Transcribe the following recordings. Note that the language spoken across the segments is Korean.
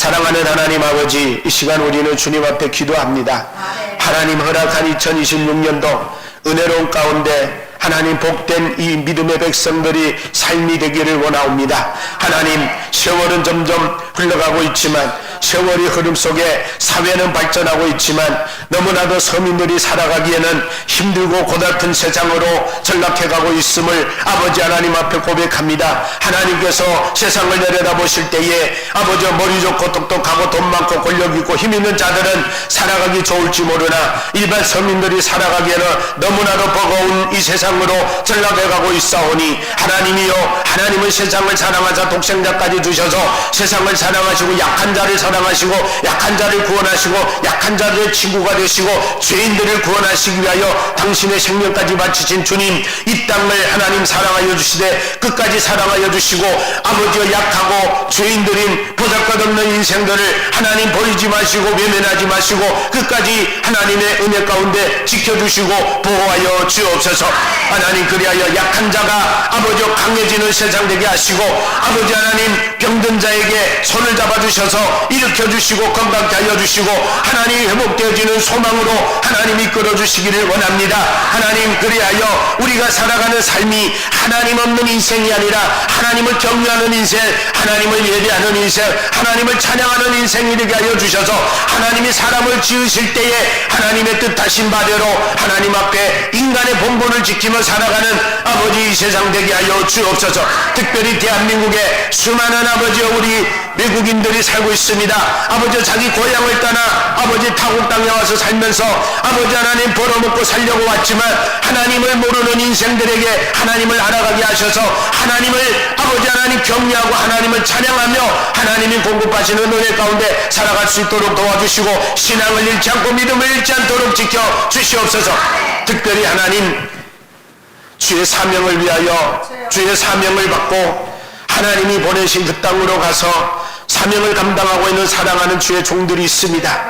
사랑하는 하나님 아버지, 이 시간 우리는 주님 앞에 기도합니다. 하나님 허락한 2026년도 은혜로운 가운데 하나님 복된 이 믿음의 백성들이 삶이 되기를 원하옵니다. 하나님, 세월은 점점 흘러가고 있지만, 세월의 흐름 속에 사회는 발전하고 있지만 너무나도 서민들이 살아가기에는 힘들고 고달픈 세상으로 전락해가고 있음을 아버지 하나님 앞에 고백합니다. 하나님께서 세상을 내려다보실 때에 아버지 머리 좋고 똑똑하고 돈 많고 권력 있고 힘 있는 자들은 살아가기 좋을지 모르나 일반 서민들이 살아가기에는 너무나도 버거운 이 세상으로 전락해가고 있사오니, 하나님이여, 하나님은 세상을 사랑하사 독생자까지 주셔서 세상을 사랑하시고 약한 자를 사랑하시고 약한 자를 구원하시고 약한 자들의 친구가 되시고 죄인들을 구원하시기 위하여 당신의 생명까지 바치신 주님, 이 땅을 하나님 사랑하여 주시되 끝까지 사랑하여 주시고 아버지여, 약하고 죄인들인 보잘것없는 인생들을 하나님 버리지 마시고 외면하지 마시고 끝까지 하나님의 은혜 가운데 지켜주시고 보호하여 주옵소서. 하나님, 그리하여 약한 자가 아버지여 강해지는 세상 되게 하시고 아버지 하나님, 병든 자에게 손을 잡아주셔서 일으켜주시고 건강케 하여 주시고 하나님 회복되어지는 소망으로 하나님 이끌어 주시기를 원합니다. 하나님, 그리하여 우리가 살아가는 삶이 하나님 없는 인생이 아니라 하나님을 경외하는 인생, 하나님을 예배하는 인생, 하나님을 찬양하는 인생이 되게 하여 주셔서 하나님이 사람을 지으실 때에 하나님의 뜻하신 바대로 하나님 앞에 인간의 본분을 지키며 살아가는 아버지 이 세상 되게 하여 주옵소서. 특별히 대한민국에 수많은 아버지여 우리 외국인들이 살고 있습니다. 아버지, 자기 고향을 떠나 아버지 타국 땅에 와서 살면서 아버지 하나님 벌어먹고 살려고 왔지만 하나님을 모르는 인생들에게 하나님을 알아가게 하셔서 하나님을 아버지 하나님 경외하고 하나님을 찬양하며 하나님이 공급하시는 은혜 가운데 살아갈 수 있도록 도와주시고 신앙을 잃지 않고 믿음을 잃지 않도록 지켜 주시옵소서. 특별히 하나님, 주의 사명을 위하여 주의 사명을 받고 하나님이 보내신 그 땅으로 가서 사명을 감당하고 있는 사랑하는 주의 종들이 있습니다.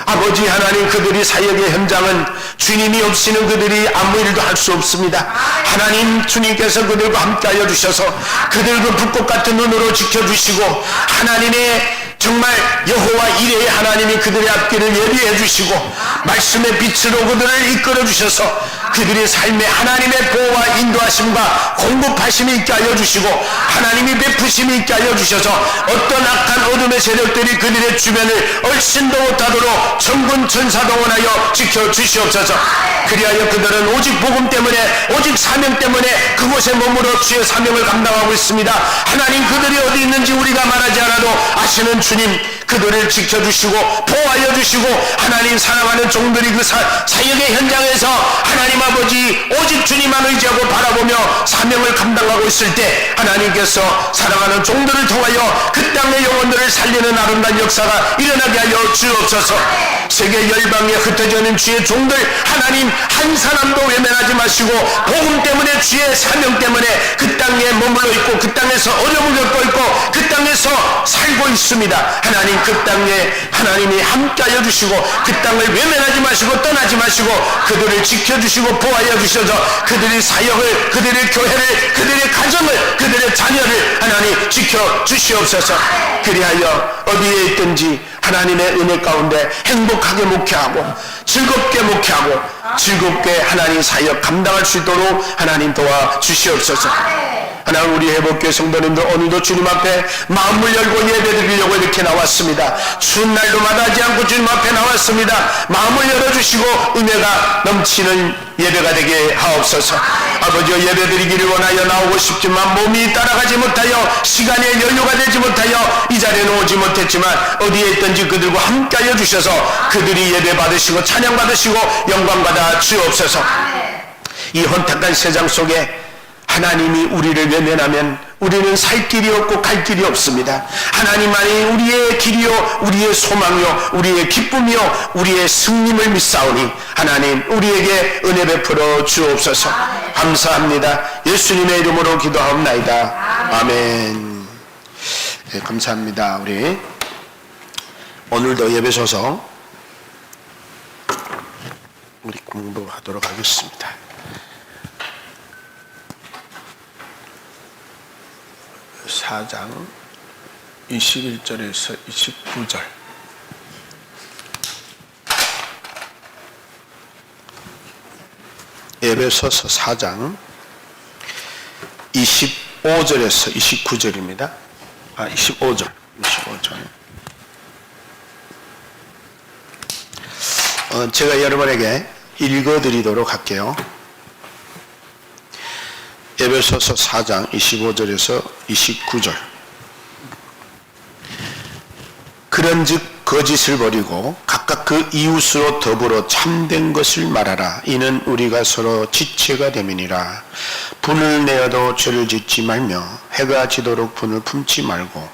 아버지 하나님, 그들이 사역의 현장은 주님이 없이는 그들이 아무 일도 할 수 없습니다. 하나님, 주님께서 그들과 함께하여 주셔서 그들 그 불꽃 같은 눈으로 지켜주시고 하나님의 정말 여호와 이레의 하나님이 그들의 앞길을 예비해 주시고 말씀의 빛으로 그들을 이끌어 주셔서 그들의 삶에 하나님의 보호와 인도하심과 공급하심이 있게 하여 주시고 하나님이 베푸심이 있게 하여 주셔서 어떤 악한 어둠의 세력들이 그들의 주변을 얼씬도 못하도록 천군 천사동원하여 지켜주시옵소서. 그리하여 그들은 오직 복음 때문에, 오직 사명 때문에 그곳에 머물러 주의 사명을 감당하고 있습니다. 하나님, 그들이 어디 있는지 우리가 말하지 않아도 아시는 주님, 그들을 지켜주시고 보호하여 주시고 하나님, 사랑하는 종들이 그 사역의 현장에서 하나님 아버지 오직 주님만 의지하고 바라보며 사명을 감당하고 있을 때 하나님께서 사랑하는 종들을 통하여 그 땅의 영혼들을 살리는 아름다운 역사가 일어나게 하여 주옵소서. 세계 열방에 흩어져 있는 주의 종들 하나님, 한 사람도 외면하지 마시고 복음 때문에, 주의 사명 때문에 그 땅에 머물러 있고 그 땅에서 어려움을 겪고 있고 그 땅에서 살고 있습니다. 하나님, 그 땅에 하나님이 함께하여 주시고 그 땅을 외면하지 마시고 떠나지 마시고 그들을 지켜주시고 보호하여 주셔서 그들의 사역을, 그들의 교회를, 그들의 가정을, 그들의 자녀를 하나님 지켜주시옵소서. 그리하여 어디에 있든지 하나님의 은혜 가운데 행복하게 목회하고 즐겁게 목회하고 즐겁게 하나님 사역 감당할 수 있도록 하나님 도와주시옵소서. 하나님, 우리 회복교회 성도님들 오늘도 주님 앞에 마음을 열고 예배드리려고 이렇게 나왔습니다. 추운 날도 마다하지 않고 주님 앞에 나왔습니다. 마음을 열어주시고 은혜가 넘치는 예배가 되게 하옵소서. 아버지여, 예배드리기를 원하여 나오고 싶지만 몸이 따라가지 못하여 시간에 여유가 되지 못하여 이 자리에는 오지 못했지만 어디에 있든지 그들과 함께하여 주셔서 그들이 예배 받으시고 찬양 받으시고 영광 받아 주옵소서. 이 혼탁한 세상 속에 하나님이 우리를 외면하면 우리는 살 길이 없고 갈 길이 없습니다. 하나님만이 우리의 길이요, 우리의 소망이요, 우리의 기쁨이요, 우리의 승림을 믿사오니 하나님, 우리에게 은혜 베풀어 주옵소서. 감사합니다. 예수님의 이름으로 기도하옵나이다. 아멘. 네, 감사합니다. 우리 오늘도 예배소서 우리 공부하도록 하겠습니다. 4장 21절에서 29절. 에베소서 4장 25절에서 29절입니다. 25절. 제가 여러분에게 읽어드리도록 할게요. 에베소서 4장 25절에서 29절. 그런즉 거짓을 버리고 각각 그 이웃으로 더불어 참된 것을 말하라. 이는 우리가 서로 지체가 됨이니라. 분을 내어도 죄를 짓지 말며 해가 지도록 분을 품지 말고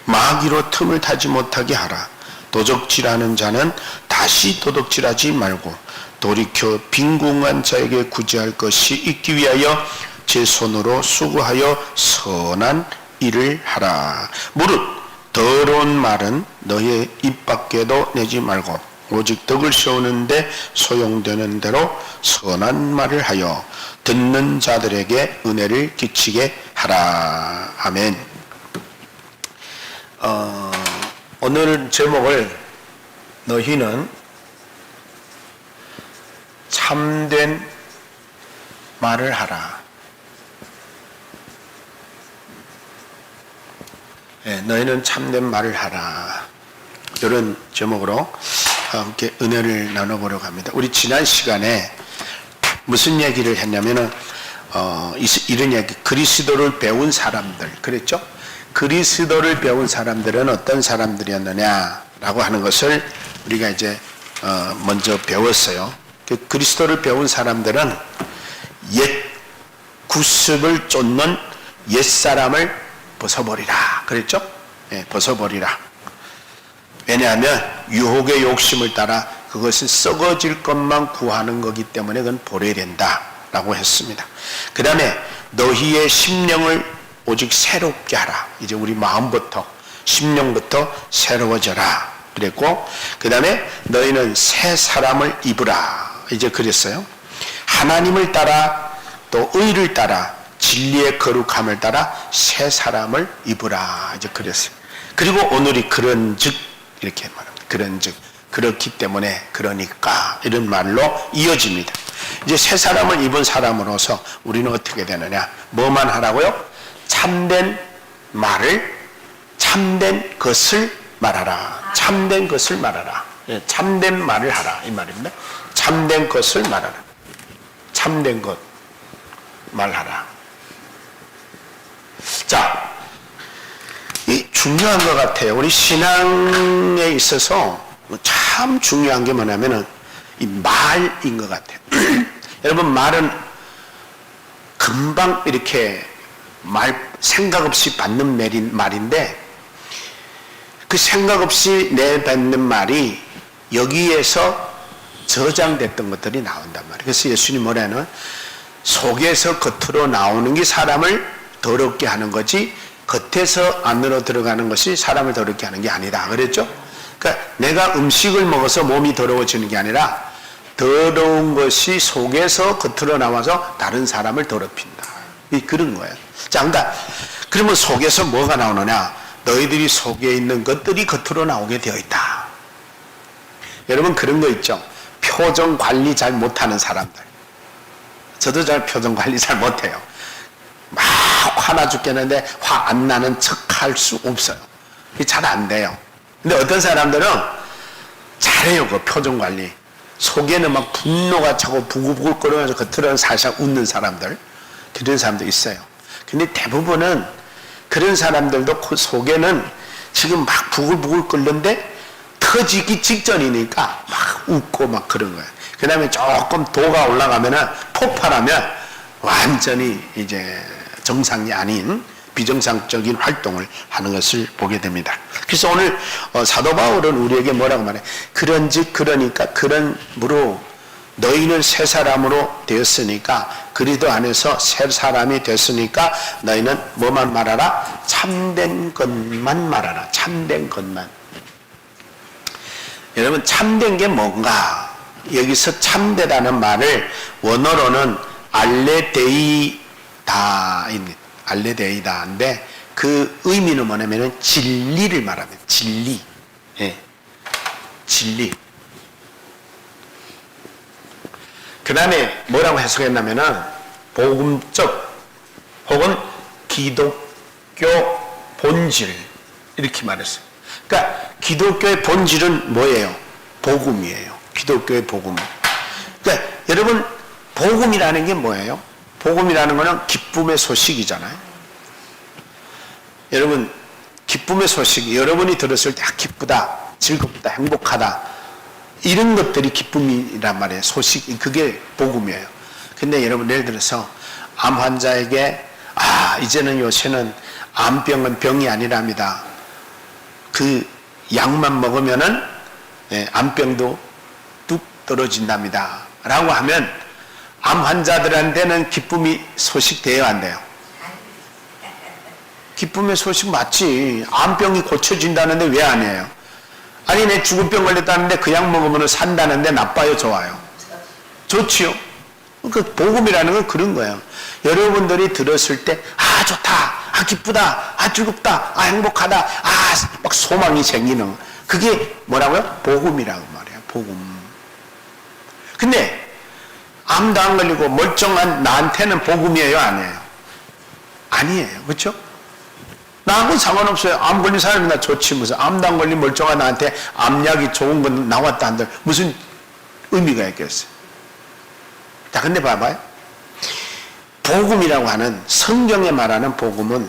마귀로 틈을 타지 못하게 하라. 도적질하는 자는 다시 도둑질하지 말고 돌이켜 빈궁한 자에게 구제할 것이 있기 위하여 제 손으로 수고하여 선한 일을 하라. 무릇 더러운 말은 너의 입 밖에도 내지 말고 오직 덕을 세우는데 소용되는 대로 선한 말을 하여 듣는 자들에게 은혜를 끼치게 하라. 아멘. 오늘 제목을 너희는 참된 말을 하라. 너희는 참된 말을 하라. 이런 제목으로 함께 은혜를 나눠보려고 합니다. 우리 지난 시간에 무슨 얘기를 했냐면은 이런 얘기, 그리스도를 배운 사람들 그랬죠? 그리스도를 배운 사람들은 어떤 사람들이었느냐라고 하는 것을 우리가 이제 먼저 배웠어요. 그리스도를 배운 사람들은 옛 구습을 쫓는 옛 사람을 벗어버리라 그랬죠? 벗어버리라. 왜냐하면 유혹의 욕심을 따라 그것은 썩어질 것만 구하는 거기 때문에 그건 버려야 된다 라고 했습니다. 그 다음에 너희의 심령을 오직 새롭게 하라. 이제 우리 마음부터 심령부터 새로워져라 그랬고, 그 다음에 너희는 새 사람을 입으라 이제 그랬어요. 하나님을 따라 또 의를 따라 진리의 거룩함을 따라 새 사람을 입으라 이제 그랬어요. 그리고 오늘이 그런즉 이렇게 말합니다. 그런즉 그렇기 때문에 그러니까 이런 말로 이어집니다. 이제 새 사람을 입은 사람으로서 우리는 어떻게 되느냐? 뭐만 하라고요? 참된 말을, 참된 것을 말하라. 참된 것을 말하라. 참된 말을 하라 이 말입니다. 참된 것을 말하라. 참된 것 말하라. 자, 이 중요한 것 같아요. 우리 신앙에 있어서 참 중요한 게 뭐냐면은 이 말인 것 같아요. 여러분, 말은 금방 이렇게 생각 없이 받는 말인데, 그 생각 없이 내뱉는 말이 여기에서 저장됐던 것들이 나온단 말이에요. 그래서 예수님 뭐라는, 속에서 겉으로 나오는 게 사람을 더럽게 하는 거지 겉에서 안으로 들어가는 것이 사람을 더럽게 하는 게 아니다 그랬죠? 그러니까 내가 음식을 먹어서 몸이 더러워지는 게 아니라 더러운 것이 속에서 겉으로 나와서 다른 사람을 더럽힌다. 그런 거예요. 자, 그러면 속에서 뭐가 나오느냐? 너희들이 속에 있는 것들이 겉으로 나오게 되어 있다. 여러분, 그런 거 있죠? 표정 관리 잘 못하는 사람들. 저도 잘 표정 관리 잘 못해요. 막 화나 죽겠는데 화 안 나는 척 할 수 없어요. 잘 안 돼요. 근데 어떤 사람들은 잘해요. 그 표정 관리. 속에는 막 분노가 차고 부글부글 끓으면서 겉으로는 살살 웃는 사람들, 그런 사람도 있어요. 근데 대부분은 그런 사람들도 그 속에는 지금 막 부글부글 끓는데 터지기 직전이니까 막 웃고 막 그런 거예요. 그 다음에 조금 도가 올라가면은 폭발하면 완전히 이제 정상이 아닌 비정상적인 활동을 하는 것을 보게 됩니다. 그래서 오늘 사도 바울은 우리에게 뭐라고 말해? 그런즉 그러니까 그러므로 너희는 새 사람으로 되었으니까, 그리스도 안에서 새 사람이 됐으니까 너희는 뭐만 말하라? 참된 것만 말하라. 참된 것만. 여러분, 참된 게 뭔가? 여기서 참되다는 말을 원어로는 알레데이다인데, 그 의미는 뭐냐면은 진리를 말합니다. 진리. 예. 진리. 그 다음에 뭐라고 해석했냐면은 복음적 혹은 기독교 본질 이렇게 말했어요. 그러니까 기독교의 본질은 뭐예요? 복음이에요. 기독교의 복음. 그러니까 여러분 복음이라는 게 뭐예요? 복음이라는 거는 기쁨의 소식이잖아요. 여러분 기쁨의 소식이 여러분이 들었을 때 기쁘다, 즐겁다, 행복하다 이런 것들이 기쁨이란 말이에요. 소식, 그게 복음이에요. 근데 여러분 예를 들어서 암 환자에게 이제는 요새는 암병은 병이 아니랍니다. 그 약만 먹으면은 암병도 뚝 떨어진답니다. 라고 하면 암 환자들한테는 기쁨이 소식 돼요, 안 돼요? 기쁨의 소식 맞지. 암병이 고쳐진다는데 왜 안 해요? 아니 내 죽을 병 걸렸다는데 그 약 먹으면 산다는데 나빠요, 좋아요? 좋지요. 그 복음이라는 건 그런 거예요. 여러분들이 들었을 때 좋다, 기쁘다, 즐겁다, 행복하다, 막 소망이 생기는 그게 뭐라고요? 복음이라고 말이에요. 복음. 근데 암도 안 걸리고 멀쩡한 나한테는 복음이에요, 아니에요? 아니에요. 그렇죠? 나하고는 상관없어요. 암 걸린 사람이 나 좋지. 무슨 암도 안 걸린 멀쩡한 나한테 암약이 좋은 건 나왔다 한들 무슨 의미가 있겠어요? 자, 근데 봐봐요. 복음이라고 하는 성경에 말하는 복음은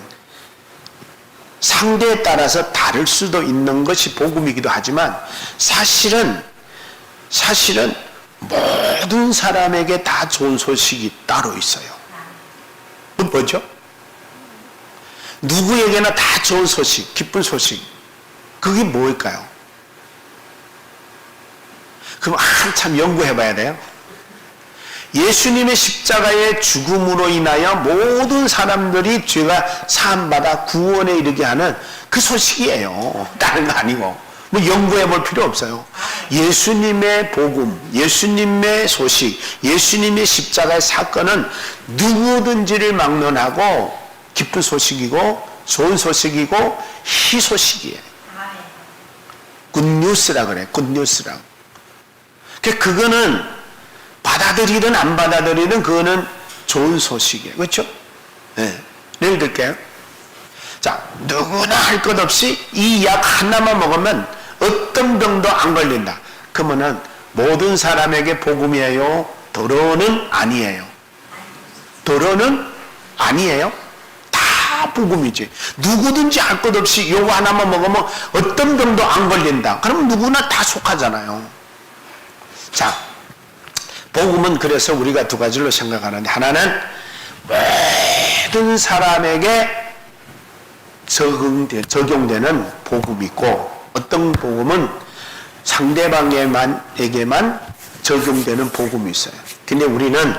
상대에 따라서 다를 수도 있는 것이 복음이기도 하지만 사실은 모든 사람에게 다 좋은 소식이 따로 있어요. 뭐죠? 누구에게나 다 좋은 소식, 기쁜 소식. 그게 뭘까요? 그럼 한참 연구해 봐야 돼요. 예수님의 십자가의 죽음으로 인하여 모든 사람들이 죄가 사함받아 구원에 이르게 하는 그 소식이에요. 다른 거 아니고. 뭐 연구해 볼 필요 없어요. 예수님의 복음, 예수님의 소식, 예수님의 십자가의 사건은 누구든지를 막론하고 기쁜 소식이고 좋은 소식이고 희소식이에요. 굿뉴스라 그래. 굿뉴스라고. 그거는 받아들이든 안 받아들이든 그거는 좋은 소식이에요. 그렇죠? 네. 예를 들게요. 자, 누구나 할 것 없이 이 약 하나만 먹으면 어떤 병도 안 걸린다. 그러면은 모든 사람에게 복음이에요? 도로는 아니에요? 도로는 아니에요? 다 복음이지. 누구든지 할 것 없이 요거 하나만 먹으면 어떤 병도 안 걸린다. 그럼 누구나 다 속하잖아요. 자, 복음은 그래서 우리가 두 가지로 생각하는데 하나는 모든 사람에게 적용되는 복음이 있고 어떤 복음은 상대방에게만 적용되는 복음이 있어요. 근데 우리는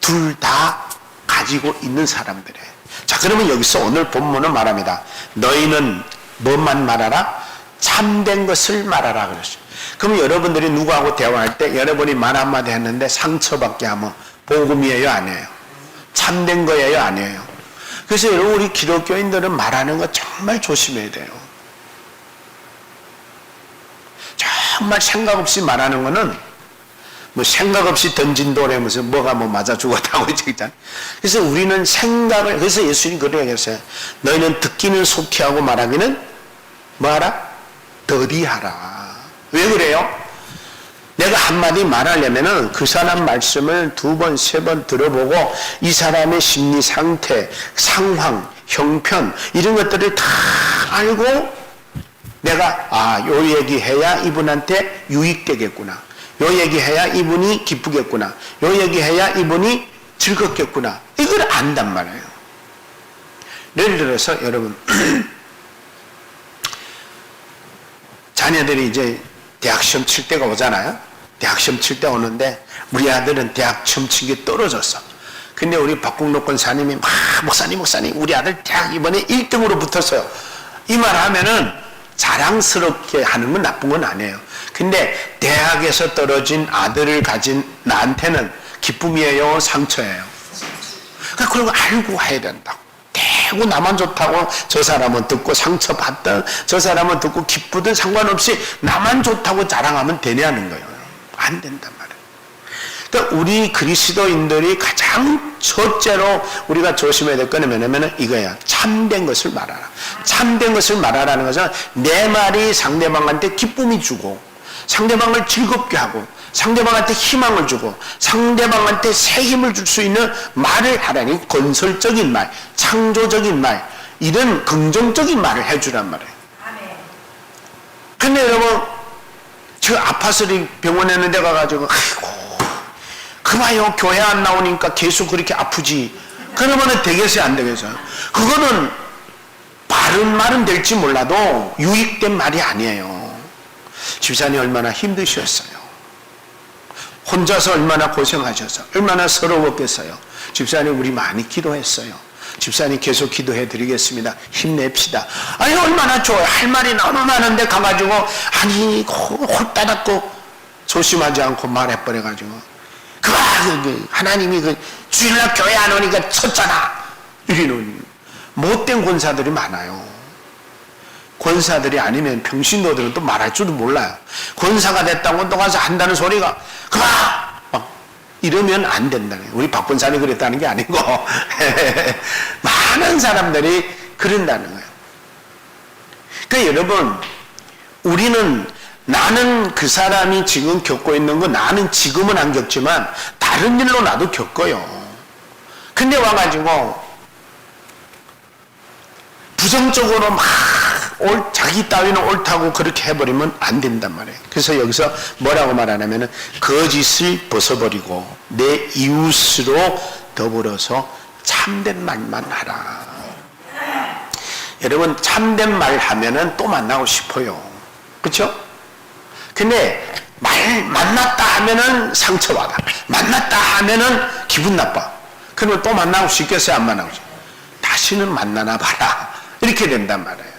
둘 다 가지고 있는 사람들이에요. 자, 그러면 여기서 오늘 본문은 말합니다. 너희는 뭐만 말하라? 참된 것을 말하라 그랬어요. 그럼 여러분들이 누구하고 대화할 때 여러분이 말 한마디 했는데 상처받게 하면 복음이에요, 아니에요? 참된 거예요, 아니에요? 그래서 여러분 우리 기독교인들은 말하는 거 정말 조심해야 돼요. 정말 생각 없이 말하는 거는 뭐 생각 없이 던진 돌에 무슨 뭐가 뭐 맞아 죽었다고 했잖아요. 그래서 우리는 생각을, 그래서 예수님 그렇게 얘기했어요. 너희는 듣기는 속히 하고 말하기는 뭐하라? 더디하라. 왜 그래요? 내가 한마디 말하려면은 그 사람 말씀을 두 번, 세 번 들어보고 이 사람의 심리 상태, 상황, 형편 이런 것들을 다 알고 내가 요 얘기해야 이분한테 유익되겠구나. 요 얘기해야 이분이 기쁘겠구나. 요 얘기해야 이분이 즐겁겠구나. 이걸 안단 말이에요. 예를 들어서 여러분 자녀들이 이제 대학 시험 칠 때가 오잖아요. 대학 시험 칠 때 오는데 우리 아들은 대학 시험 친 게 떨어졌어. 근데 우리 박국록 권사님이 목사님 우리 아들 대학 이번에 1등으로 붙었어요. 이 말 하면은 자랑스럽게 하는 건 나쁜 건 아니에요. 근데 대학에서 떨어진 아들을 가진 나한테는 기쁨이에요, 상처예요? 그러니까 그런 거 알고 해야 된다고. 최고 나만 좋다고 저 사람은 듣고 상처받든 저 사람은 듣고 기쁘든 상관없이 나만 좋다고 자랑하면 되냐는 거예요. 안 된단 말이에요. 그러니까 우리 그리스도인들이 가장 첫째로 우리가 조심해야 될 거는 뭐냐면 이거야. 참된 것을 말하라. 참된 것을 말하라는 것은 내 말이 상대방한테 기쁨이 주고 상대방을 즐겁게 하고 상대방한테 희망을 주고 상대방한테 새 힘을 줄 수 있는 말을 하라니 건설적인 말, 창조적인 말, 이런 긍정적인 말을 해주란 말이에요. 근데 여러분, 저 아파서 병원에 있는데 가가지고 아이고 그봐요 교회 안 나오니까 계속 그렇게 아프지. 그러면은 되겠어요 안 되겠어요? 그거는 바른 말은 될지 몰라도 유익된 말이 아니에요. 집사님 얼마나 힘드셨어요. 혼자서 얼마나 고생하셔서 얼마나 서러웠겠어요. 집사님 우리 많이 기도했어요. 집사님 계속 기도해 드리겠습니다. 힘냅시다. 아니 얼마나 좋아요. 할 말이 너무 많은데 가가지고 아니 홀따닥고 조심하지 않고 말해버려가지고 하나님이 주일날 교회 안 오니까 쳤잖아 이러는 못된 권사들이 많아요. 권사들이 아니면 평신도들은 또 말할 줄도 몰라요. 권사가 됐다고 또 가서 한다는 소리가 이러면 안 된다는 거예요. 우리 박 권사님 그랬다는 게 아니고 많은 사람들이 그런다는 거예요. 그러니까 여러분 우리는 나는 그 사람이 지금 겪고 있는 거 나는 지금은 안 겪지만 다른 일로 나도 겪어요. 근데 와가지고 부정적으로 막 자기 따위는 옳다고 그렇게 해버리면 안 된단 말이에요. 그래서 여기서 뭐라고 말하냐면은 거짓을 벗어버리고 내 이웃으로 더불어서 참된 말만 하라. 여러분 참된 말 하면은 또 만나고 싶어요. 그렇죠? 근데 만났다 하면은 상처받아. 만났다 하면은 기분 나빠. 그러면 또 만나고 싶겠어요? 안 만나고 싶어요? 다시는 만나나 봐라. 이렇게 된단 말이에요.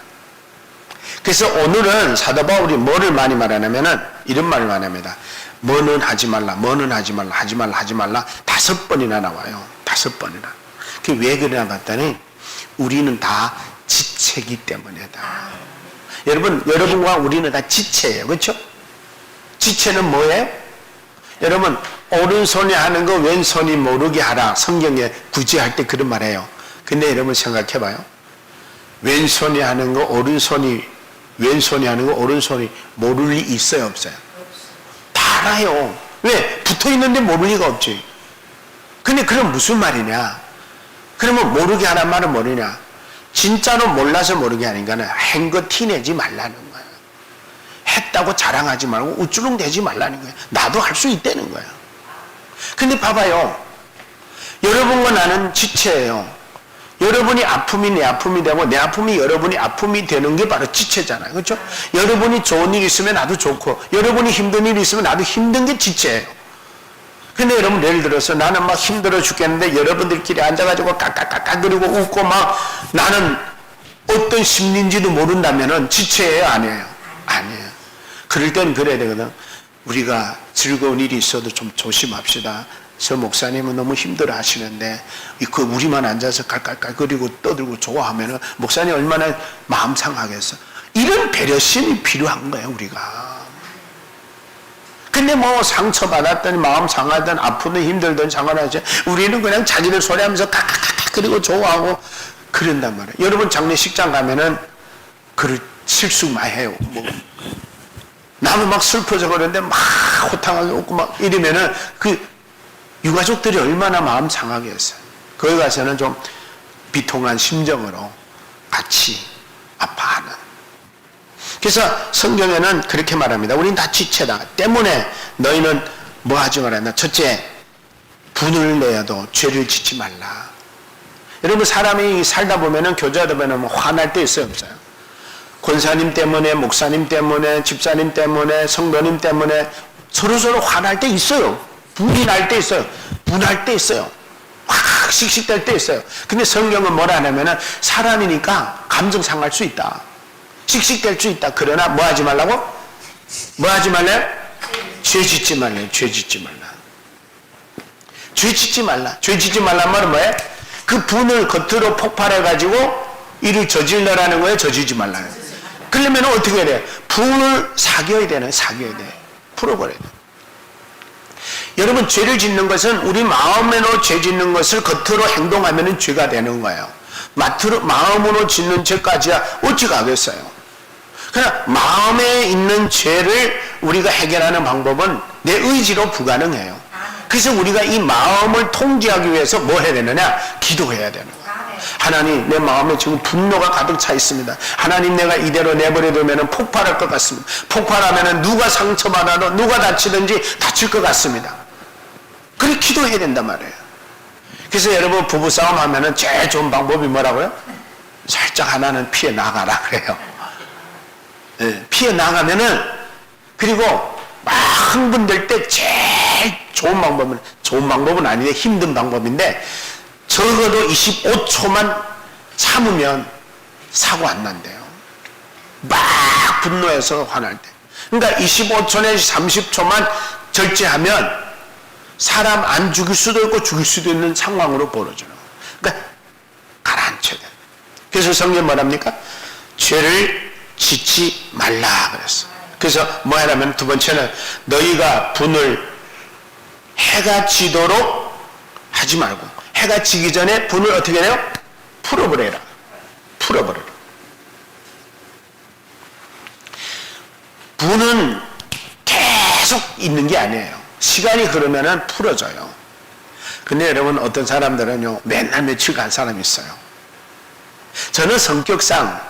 그래서 오늘은 사도 바울이 뭐를 많이 말하냐면은 이런 말을 많이 합니다. 뭐는 하지 말라, 뭐는 하지 말라, 하지 말라, 하지 말라 5번이나 나와요. 5번이나. 그게 왜 그러나 봤더니 우리는 다 지체이기 때문이다. 여러분과 우리는 다 지체예요. 그렇죠? 지체는 뭐예요? 여러분 오른손이 하는 거 왼손이 모르게 하라. 성경에 구제할 때 그런 말해요. 근데 여러분 생각해봐요. 왼손이 하는 거 왼손이 하는 거 오른손이 모를 리 있어요 없어요? 다 알아요. 왜? 붙어있는데 모를 리가 없지. 근데 그럼 무슨 말이냐? 그러면 모르게 하란 말은 뭐냐? 진짜로 몰라서 모르게 하는 거는 한 거 티내지 말라는 거야. 했다고 자랑하지 말고 우쭐웅대지 말라는 거야. 나도 할 수 있다는 거야. 근데 봐봐요. 여러분과 나는 지체예요. 여러분이 아픔이 내 아픔이 되고 내 아픔이 여러분이 아픔이 되는 게 바로 지체잖아요. 그렇죠? 여러분이 좋은 일이 있으면 나도 좋고 여러분이 힘든 일이 있으면 나도 힘든 게 지체예요. 근데 여러분 예를 들어서 나는 막 힘들어 죽겠는데 여러분들끼리 앉아가지고 까까까까 그리고 웃고 막 나는 어떤 심리인지도 모른다면은 지체예요? 아니에요? 아니에요. 그럴 땐 그래야 되거든. 우리가 즐거운 일이 있어도 좀 조심합시다. 저 목사님은 너무 힘들어 하시는데 우리만 앉아서 깔깔깔거리고 떠들고 좋아하면은 목사님 얼마나 마음 상하겠어. 이런 배려심이 필요한 거예요 우리가. 근데 뭐 상처받았든 마음 상하든 아프든 힘들든 상관하지 우리는 그냥 자기들 소리하면서 깔깔깔 그리고 좋아하고 그런단 말이에요. 여러분 장례식장 가면은 그를 실수 많이 해요. 뭐 나는 막 슬퍼져 그러는데 막 호탕하게 웃고 막 이러면은 유가족들이 얼마나 마음 상하게 했어요. 거기 가서는 좀 비통한 심정으로 같이 아파하는. 그래서 성경에는 그렇게 말합니다. 우린 다 지체다. 때문에 너희는 뭐 하지 말아야. 첫째, 분을 내어도 죄를 짓지 말라. 여러분 사람이 살다 보면은 교제하다 보면 뭐 화날 때 있어요 없어요? 권사님 때문에 목사님 때문에 집사님 때문에 성도님 때문에 서로서로 화날 때 있어요. 분이 날 때 있어요. 분할 때 있어요. 확 씩씩될 때 있어요. 근데 성경은 뭐라 하냐면은 사람이니까 감정 상할 수 있다. 씩씩될 수 있다. 그러나 뭐 하지 말라고? 뭐 하지 말래? 죄 짓지 말래. 죄 짓지 말라. 죄 짓지 말라. 죄 짓지 말란 말은 뭐예요? 그 분을 겉으로 폭발해가지고 이를 저질러라는 거예요? 저지르지 말라는 거예요? 그러면 어떻게 해야 돼? 분을 사겨야 되는, 사겨야 돼. 풀어버려야 돼. 여러분, 죄를 짓는 것은 우리 마음으로 죄 짓는 것을 겉으로 행동하면 죄가 되는 거예요. 마음으로 짓는 죄까지야 어찌 가겠어요? 그냥 마음에 있는 죄를 우리가 해결하는 방법은 내 의지로 불가능해요. 그래서 우리가 이 마음을 통제하기 위해서 뭐 해야 되느냐? 기도해야 되는 거예요. 하나님, 내 마음에 지금 분노가 가득 차 있습니다. 하나님, 내가 이대로 내버려두면 폭발할 것 같습니다. 폭발하면 누가 상처받아도 누가 다치든지 다칠 것 같습니다. 그렇게 기도해야 된단 말이에요. 그래서 여러분, 부부싸움 하면은 제일 좋은 방법이 뭐라고요? 살짝 하나는 피해 나가라 그래요. 네, 피해 나가면은, 그리고 막 흥분될 때 제일 좋은 방법은 아닌데 힘든 방법인데, 적어도 25초만 참으면 사고 안 난대요. 막 분노해서 화날 때. 그러니까 25초 내지 30초만 절제하면 사람 안 죽일 수도 있고 죽일 수도 있는 상황으로 벌어져요. 그러니까 가라앉혀야 돼요. 그래서 성경 뭐랍니까? 죄를 짓지 말라 그랬어. 그래서 뭐 하냐면 두 번째는 너희가 분을 해가 지도록 하지 말고, 해가 지기 전에 분을 어떻게 해요? 풀어버려라. 풀어버려라. 분은 계속 있는 게 아니에요. 시간이 흐르면 풀어져요. 근데 여러분, 어떤 사람들은요, 맨날 며칠 간 사람이 있어요. 저는 성격상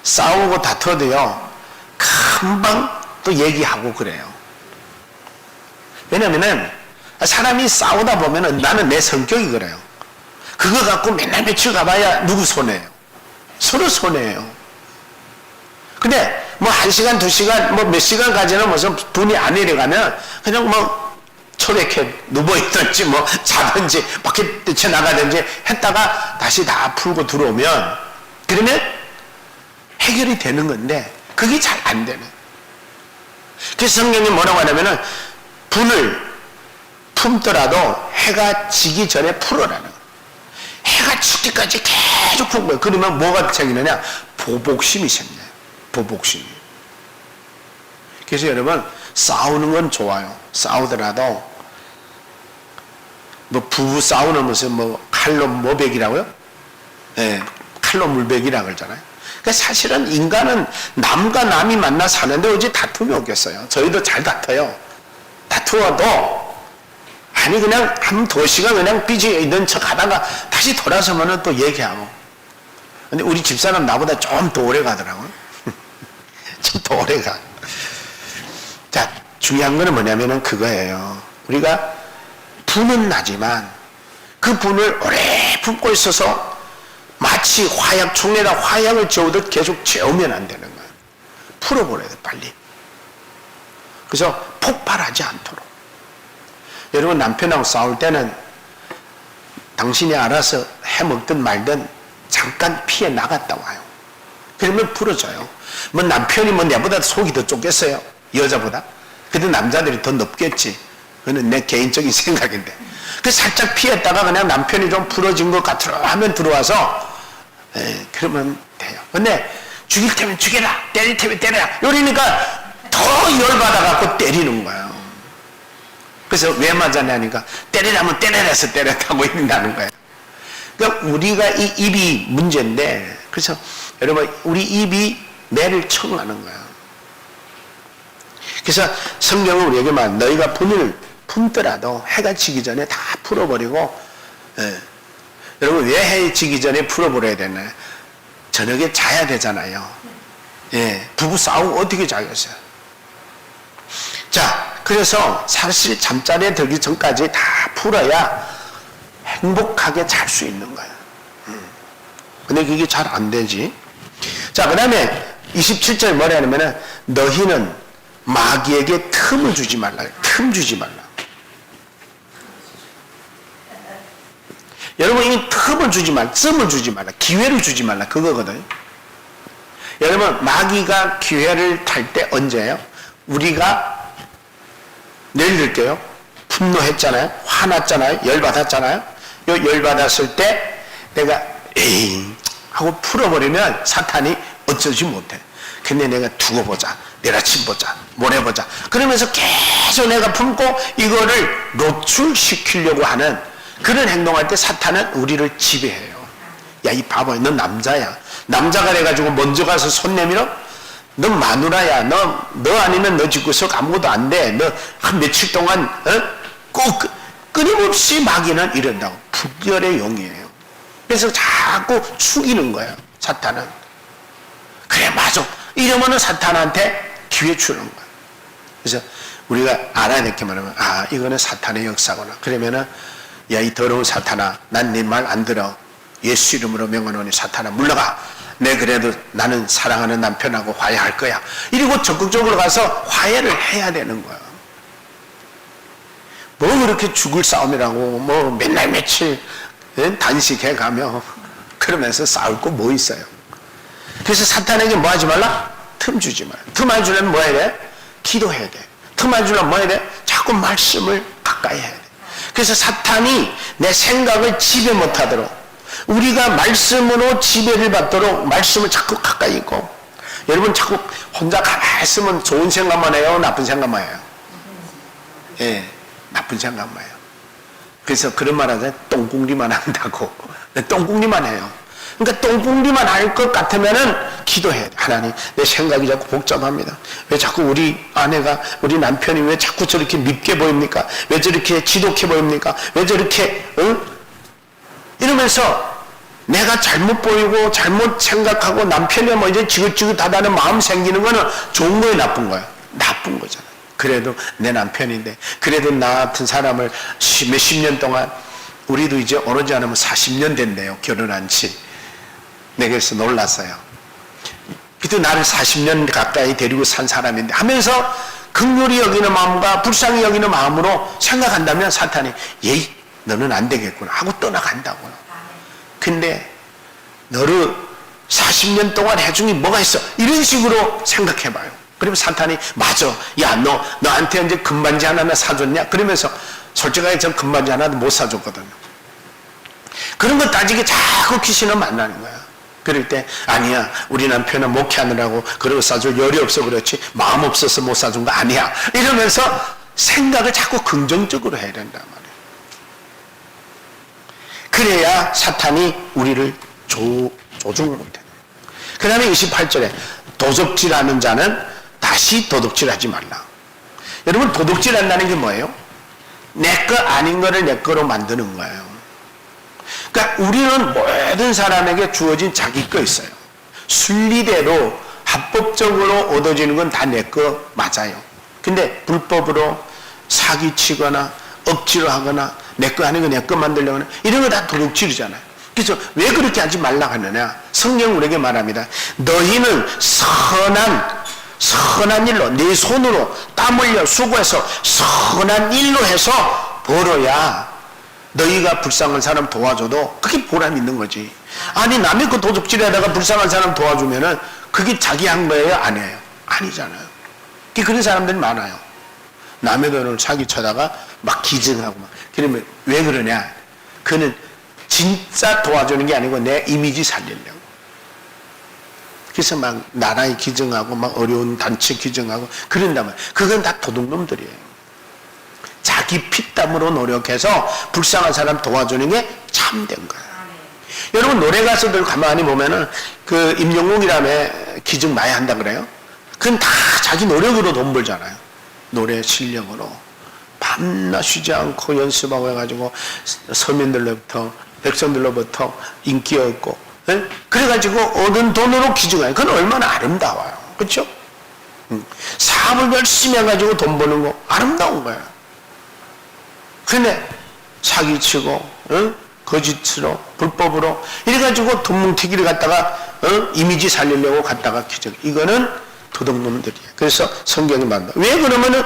싸우고 다투어도요, 금방 또 얘기하고 그래요. 왜냐면은 사람이 싸우다 보면은 나는 내 성격이 그래요. 그거 갖고 맨날 며칠 가봐야 누구 손해예요? 서로 손해예요. 근데 뭐 1시간, 2시간, 뭐 몇 시간까지는 무슨 분이 안 내려가면 그냥 뭐 초래해 누워있든지 뭐 자든지 밖에 뛰쳐나가든지 했다가 다시 다 풀고 들어오면, 그러면 해결이 되는 건데 그게 잘 안 되네. 그래서 성경이 뭐라고 하냐면은 분을 품더라도 해가 지기 전에 풀어라는 거예요. 해가 지기까지 계속 푸는 거예요. 그러면 뭐가 생기느냐? 보복심이 생겨요. 보복심이. 그래서 여러분, 싸우는 건 좋아요. 싸우더라도 뭐 부부 싸우는 무슨 뭐 칼로 모백이라고요? 네, 칼로 물백이라고 그러잖아요. 그러니까 사실은 인간은 남과 남이 만나 사는데 어찌 다툼이 없겠어요. 저희도 잘 다퉈요. 다투어도 아니 그냥 한 2시간 그냥 삐져 있는 척 하다가 다시 돌아서면은 또 얘기하고. 근데 우리 집사람 나보다 좀 더 오래 가더라고요. 좀 더 오래 가. 자, 중요한 거는 뭐냐면은 그거예요. 우리가 분은 나지만 그 분을 오래 품고 있어서 마치 총에다 화약을 재우듯 계속 재우면 안 되는 거예요. 풀어버려야 돼, 빨리. 그래서 폭발하지 않도록. 여러분, 남편하고 싸울 때는 당신이 알아서 해먹든 말든 잠깐 피해 나갔다 와요. 그러면 풀어져요. 뭐 남편이 뭐 내보다 속이 더 좁겠어요? 여자보다? 근데 남자들이 더 높겠지. 그건 내 개인적인 생각인데. 그 살짝 피했다가 그냥 남편이 좀 풀어진 것 같으라 하면 들어와서, 그러면 돼요. 근데 죽일 테면 죽여라, 때릴 테면 때려라. 이러니까 더 열받아갖고 때리는 거예요. 그래서 왜 맞았냐니까 때리라면 때려라서 때렸다고 있다는 거예요. 그러니까 우리가 이 입이 문제인데, 그래서 여러분, 우리 입이 매를 청하는 거예요. 그래서 성경은 우리에게 말, 너희가 분을 품더라도 해가 지기 전에 다 풀어버리고, 여러분, 왜 해 지기 전에 풀어버려야 되나요? 저녁에 자야 되잖아요. 부부 싸우고 어떻게 자겠어요? 자, 그래서 사실 잠자리에 들기 전까지 다 풀어야 행복하게 잘 수 있는 거예요. 근데 그게 잘 안 되지. 자, 그 다음에 27절 뭐라 하냐면은 너희는 마귀에게 틈을 주지 말라. 틈 주지 말라. 여러분, 이 틈을 주지 말라. 쯤을 주지 말라. 기회를 주지 말라. 그거거든요. 여러분, 마귀가 기회를 탈 때 언제예요? 우리가 예를 들게요. 분노했잖아요. 화났잖아요. 열받았잖아요. 열받았을 때 내가 에이 하고 풀어버리면 사탄이 어쩌지 못해. 근데 내가 두고 보자, 내일 아침 보자, 모레 보자, 그러면서 계속 내가 품고 이거를 노출시키려고 하는 그런 행동할 때 사탄은 우리를 지배해요. 야, 이 바보야, 너 남자야. 남자가 돼가지고 먼저 가서 손 내밀어? 너 마누라야. 너 아니면 너 집구석 아무것도 안 돼. 너 한 며칠 동안 꼭 끊임없이 마귀는 이런다고. 북열의 용이에요. 그래서 자꾸 죽이는 거예요, 사탄은. 그래, 맞아. 이러면은 사탄한테 기회 주는 거예요. 그래서 우리가 알아야 될 게 뭐냐면, 아, 이거는 사탄의 역사구나. 그러면은, 야, 이 더러운 사탄아, 난 네 말 안 들어. 예수 이름으로 명하노니 사탄아 물러가. 내 그래도 나는 사랑하는 남편하고 화해할 거야. 이러고 적극적으로 가서 화해를 해야 되는 거야. 뭐 그렇게 죽을 싸움이라고 뭐 맨날 며칠 단식해 가며 그러면서 싸울 거 뭐 있어요. 그래서 사탄에게 뭐 하지 말라? 틈 주지 말라. 틈 안 주려면 뭐 해야 돼? 기도해야 돼. 틈 안 주려면 뭐 해야 돼? 자꾸 말씀을 가까이 해야 돼. 그래서 사탄이 내 생각을 지배 못하도록, 우리가 말씀으로 지배를 받도록 말씀을 자꾸 가까이 있고. 여러분 자꾸 혼자 가만히 있으면 좋은 생각만 해요? 나쁜 생각만 해요? 예, 나쁜 생각만 해요. 그래서 그런 말 하잖아요. 똥궁리만 한다고. 똥궁리만 해요. 그러니까 똥궁리만 할 것 같으면은 기도해야 돼. 하나님, 내 생각이 자꾸 복잡합니다. 왜 자꾸 우리 아내가, 우리 남편이 왜 자꾸 저렇게 밉게 보입니까? 왜 저렇게 지독해 보입니까? 왜 저렇게 이러면서 내가 잘못 보이고 잘못 생각하고 남편이 뭐 이제 지긋지긋하다는 마음 생기는 거는 좋은 거예요, 나쁜 거예요? 나쁜 거잖아요. 그래도 내 남편인데, 그래도 나 같은 사람을 몇십 년 동안, 우리도 이제 오르지 않으면 40년 됐네요, 결혼한 지. 내가 그래서 놀랐어요. 그래도 나를 40년 가까이 데리고 산 사람인데 하면서 긍휼히 여기는 마음과 불쌍히 여기는 마음으로 생각한다면 사탄이 예이 너는 안 되겠구나 하고 떠나간다고요. 근데 너를 40년 동안 해준 게 뭐가 있어? 이런 식으로 생각해봐요. 그러면 사탄이 맞아. 야, 너한테 이제 금반지 하나나 사줬냐? 그러면서 솔직하게 전 금반지 하나도 못 사줬거든요. 그런 거 따지게 자꾸 귀신을 만나는 거야. 그럴 때 아니야, 우리 남편은 목회하느라고 그러고 사줄 열이 없어 그렇지 마음 없어서 못 사준 거 아니야. 이러면서 생각을 자꾸 긍정적으로 해야 된단 말이야. 그래야 사탄이 우리를 조종을 못해. 그 다음에 28절에 도적질하는 자는 다시 도둑질하지 말라. 여러분, 도둑질한다는 게 뭐예요? 내 거 아닌 거를 내 거로 만드는 거예요. 그러니까 우리는 모든 사람에게 주어진 자기 거 있어요. 순리대로 합법적으로 얻어지는 건 다 내 거 맞아요. 근데 불법으로 사기치거나 억지로 하거나 내 거 아닌 거 내 거 만들려고 하는 이런 거 다 도둑질이잖아요. 그래서 왜 그렇게 하지 말라 하느냐? 성경 우리에게 말합니다. 너희는 선한 일로, 네 손으로 땀 흘려 수고해서 선한 일로 해서 벌어야 너희가 불쌍한 사람 도와줘도 그게 보람 있는 거지. 아니, 남의 그 도둑질에다가 불쌍한 사람 도와주면은 그게 자기 한 거예요? 아니에요? 아니잖아요. 그런 사람들이 많아요. 남의 돈을 사기쳐다가 막 기증하고 막. 그러면 왜 그러냐? 그는 진짜 도와주는 게 아니고 내 이미지 살리려고. 그래서 막 나라에 기증하고 막 어려운 단체 기증하고 그런다면 그건 다 도둑놈들이에요. 자기 피땀으로 노력해서 불쌍한 사람 도와주는 게 참된 거예요. 여러분, 노래 가수들 가만히 보면은 그 임영웅이라며 기증 많이 한다 그래요? 그건 다 자기 노력으로 돈 벌잖아요. 노래 실력으로 밤낮 쉬지 않고 연습하고 해가지고 서민들로부터 백성들로부터 인기 얻고, 예? 그래가지고 얻은 돈으로 기증해요. 그건 얼마나 아름다워요. 그렇죠? 사업을 열심히 해가지고 돈 버는 거 아름다운 거예요. 근데 사기치고 거짓으로 불법으로 이래가지고 돈 뭉티기를 갖다가 이미지 살리려고 갖다가 기증. 이거는 도둑놈들이에요. 그래서 성경이 말합니다. 왜 그러면은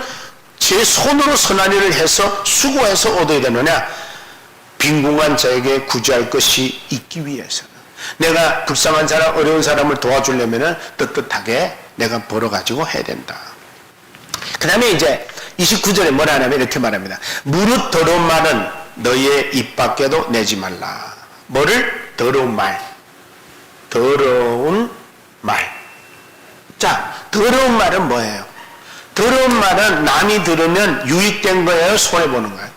제 손으로 선한 일을 해서 수고해서 얻어야 되느냐? 빈궁한 자에게 구제할 것이 있기 위해서는. 내가 불쌍한 사람, 어려운 사람을 도와주려면은 떳떳하게 내가 벌어가지고 해야 된다. 그 다음에 이제 29절에 뭐라 하냐면 이렇게 말합니다. 무릇 더러운 말은 너희의 입 밖에도 내지 말라. 뭐를? 더러운 말. 더러운 말. 자, 더러운 말은 뭐예요? 더러운 말은 남이 들으면 유익된 거예요? 손해보는 거예요?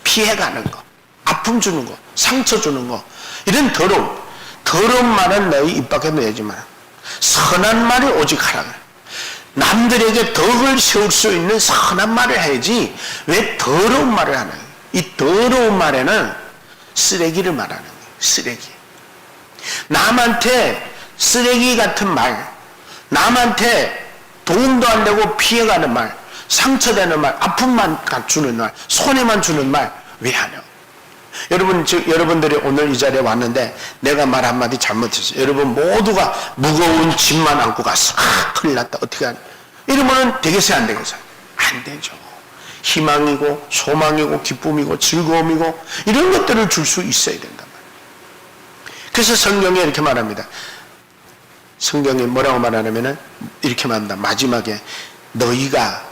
피해가는 거, 아픔 주는 거, 상처 주는 거, 이런 더러운 말은 너희 입 밖에 내지 마라. 선한 말이 오직 하라. 남들에게 덕을 세울 수 있는 선한 말을 해야지 왜 더러운 말을 하나. 이 더러운 말에는 쓰레기를 말하는 거예요. 쓰레기. 남한테 쓰레기 같은 말, 남한테 도움도 안 되고 피해가는 말, 상처되는 말, 아픔만 주는 말, 손해만 주는 말 왜 하냐? 여러분들이 오늘 이 자리에 왔는데 내가 말 한마디 잘못했어요. 여러분 모두가 무거운 짐만 안고 갔어. 큰일 났다. 어떻게 하냐? 이러면은 되겠어요? 안 되겠어요? 안 되죠. 희망이고 소망이고 기쁨이고 즐거움이고 이런 것들을 줄 수 있어야 된단 말이에요. 그래서 성경에 이렇게 말합니다. 성경에 뭐라고 말하냐면은 이렇게 말합니다. 마지막에 너희가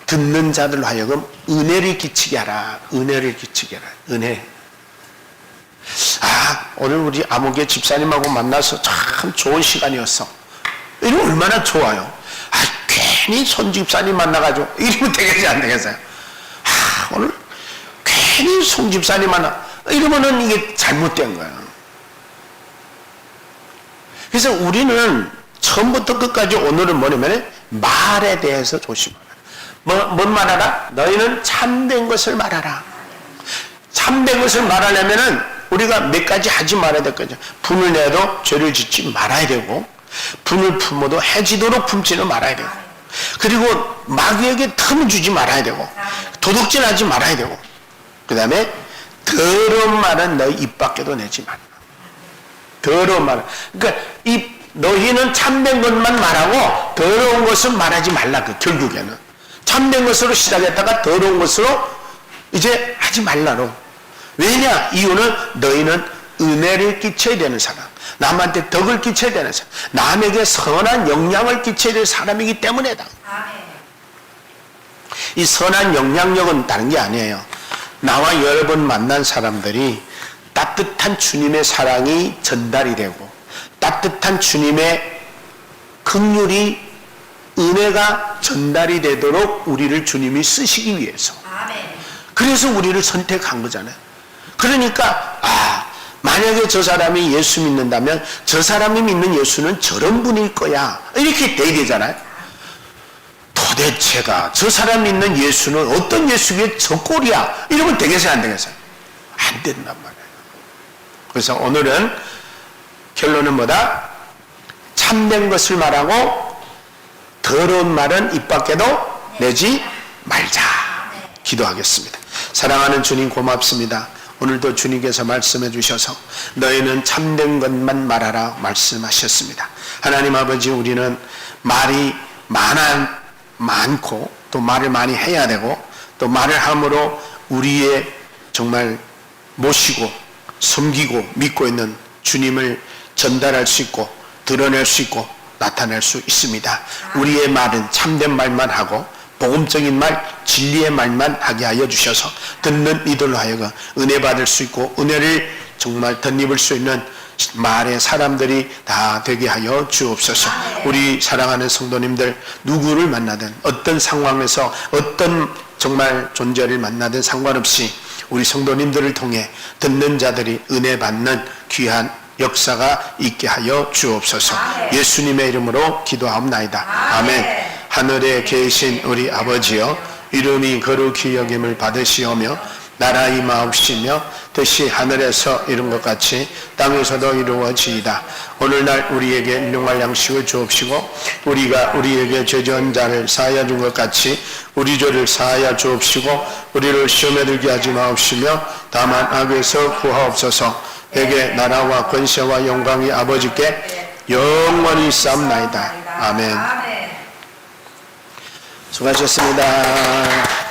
듣는 자들로 하여금 은혜를 끼치게 하라. 은혜를 끼치게 하라. 은혜. 오늘 우리 아무개 집사님하고 만나서 참 좋은 시간이었어. 이러면 얼마나 좋아요. 괜히 손 집사님 만나가지고 이러면 되겠어요? 안 되겠어요? 오늘 괜히 손 집사님 만나 이러면은 이게 잘못된 거예요. 그래서 우리는 처음부터 끝까지 오늘은 뭐냐면 말에 대해서 조심하라. 뭔 말하라? 너희는 참된 것을 말하라. 참된 것을 말하려면은 우리가 몇 가지 하지 말아야 될 거죠. 분을 내도 죄를 짓지 말아야 되고, 분을 품어도 해지도록 품지는 말아야 되고, 그리고 마귀에게 틈을 주지 말아야 되고, 도둑질하지 말아야 되고, 그 다음에 더러운 말은 너희 입 밖에도 내지 말라. 더러운 말은, 그러니까 너희는 참된 것만 말하고 더러운 것은 말하지 말라. 결국에는 참된 것으로 시작했다가 더러운 것으로 이제 하지 말라로. 왜냐? 이유는 너희는 은혜를 끼쳐야 되는 사람, 남한테 덕을 끼쳐야 되는 사람, 남에게 선한 영향을 끼쳐야 될 사람이기 때문에다. 이 선한 영향력은 다른 게 아니에요. 나와 여러 번 만난 사람들이 따뜻한 주님의 사랑이 전달이 되고 따뜻한 주님의 긍휼이 은혜가 전달이 되도록 우리를 주님이 쓰시기 위해서. 그래서 우리를 선택한 거잖아요. 그러니까 만약에 저 사람이 예수 믿는다면 저 사람이 믿는 예수는 저런 분일 거야 이렇게 돼야 되잖아요. 도대체가 저 사람 믿는 예수는 어떤 예수기에 저 꼴이야 이러면 되겠어요? 안 되겠어요? 안 된단 말이에요. 그래서 오늘은 결론은 뭐다? 참된 것을 말하고 더러운 말은 입 밖에도 내지 말자. 기도하겠습니다. 사랑하는 주님 고맙습니다. 오늘도 주님께서 말씀해 주셔서 너희는 참된 것만 말하라 말씀하셨습니다. 하나님 아버지, 우리는 말이 많고 또 말을 많이 해야 되고 또 말을 함으로 우리의 정말 모시고 섬기고 믿고 있는 주님을 전달할 수 있고 드러낼 수 있고 나타낼 수 있습니다. 우리의 말은 참된 말만 하고 복음적인 말, 진리의 말만 하게 하여 주셔서 듣는 이들로 하여금 은혜 받을 수 있고 은혜를 정말 덧입을 수 있는 말의 사람들이 다 되게 하여 주옵소서. 우리 사랑하는 성도님들 누구를 만나든 어떤 상황에서 어떤 정말 존재를 만나든 상관없이 우리 성도님들을 통해 듣는 자들이 은혜 받는 귀한 역사가 있게 하여 주옵소서. 예수님의 이름으로 기도하옵나이다. 아멘. 하늘에 계신 우리 아버지여, 이름이 거룩히 여김을 받으시오며 나라 임하옵시며 뜻이 하늘에서 이룬 것 같이 땅에서도 이루어지이다. 오늘날 우리에게 일용할 양식을 주옵시고 우리가 우리에게 죄지은 자를 사하여 준 것 같이 우리 죄를 사하여 주옵시고 우리를 시험에 들게 하지 마옵시며 다만 악에서 구하옵소서. 내게 나라와 권세와 영광이 아버지께 영원히 쌓옵나이다. 아멘. 수고하셨습니다.